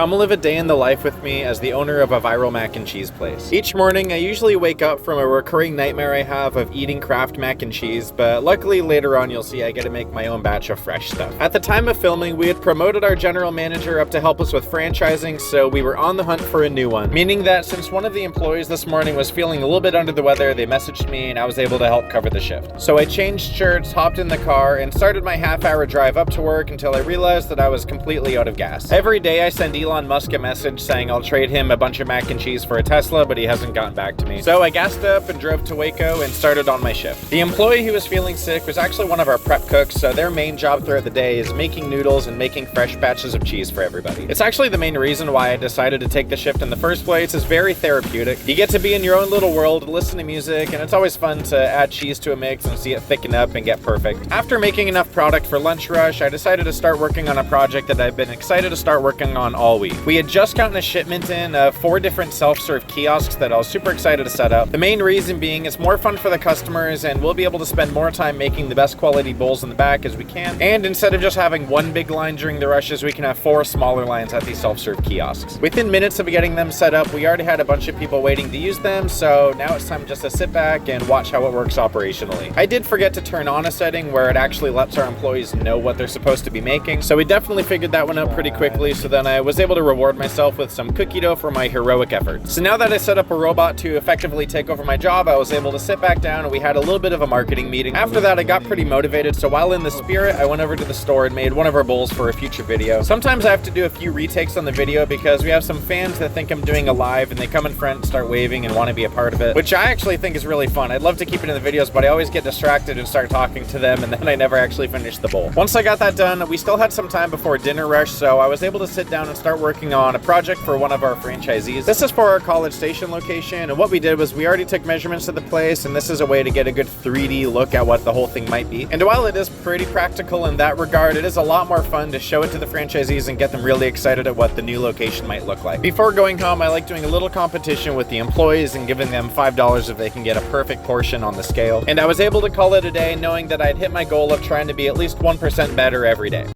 Come live a day in the life with me as the owner of a viral mac and cheese place. Each morning, I usually wake up from a recurring nightmare I have of eating Kraft mac and cheese, but luckily later on you'll see I get to make my own batch of fresh stuff. At the time of filming, we had promoted our general manager up to help us with franchising, so we were on the hunt for a new one. Meaning that since one of the employees this morning was feeling a little bit under the weather, they messaged me and I was able to help cover the shift. So I changed shirts, hopped in the car, and started my half-hour drive up to work until I realized that I was completely out of gas. Every day I send Elon Musk a message saying I'll trade him a bunch of mac and cheese for a Tesla, but he hasn't gotten back to me. So I gassed up and drove to Waco and started on my shift. The employee who was feeling sick was actually one of our prep cooks, so their main job throughout the day is making noodles and making fresh batches of cheese for everybody. It's actually the main reason why I decided to take the shift in the first place. It's very therapeutic. You get to be in your own little world, listen to music, and it's always fun to add cheese to a mix and see it thicken up and get perfect. After making enough product for lunch rush, I decided to start working on a project that I've been excited to start working on all week. We had just gotten a shipment in of 4 different self-serve kiosks that I was super excited to set up. The main reason being it's more fun for the customers and we'll be able to spend more time making the best quality bowls in the back as we can. And instead of just having one big line during the rushes, we can have 4 smaller lines at these self-serve kiosks. Within minutes of getting them set up, we already had a bunch of people waiting to use them, so now it's time just to sit back and watch how it works operationally. I did forget to turn on a setting where it actually lets our employees know what they're supposed to be making, so we definitely figured that one out pretty quickly, so then I was able to reward myself with some cookie dough for my heroic efforts. So now that I set up a robot to effectively take over my job, I was able to sit back down and we had a little bit of a marketing meeting. After that, I got pretty motivated, so while in the spirit, I went over to the store and made one of our bowls for a future video. Sometimes I have to do a few retakes on the video because we have some fans that think I'm doing a live and they come in front and start waving and want to be a part of it, which I actually think is really fun. I'd love to keep it in the videos, but I always get distracted and start talking to them and then I never actually finish the bowl. Once I got that done, we still had some time before dinner rush, so I was able to sit down and start working on a project for one of our franchisees. This is for our College Station location, and what we did was we already took measurements of the place, and this is a way to get a good 3D look at what the whole thing might be. And while it is pretty practical in that regard, it is a lot more fun to show it to the franchisees and get them really excited at what the new location might look like. Before going home, I like doing a little competition with the employees and giving them $5 if they can get a perfect portion on the scale. And I was able to call it a day knowing that I'd hit my goal of trying to be at least 1% better every day.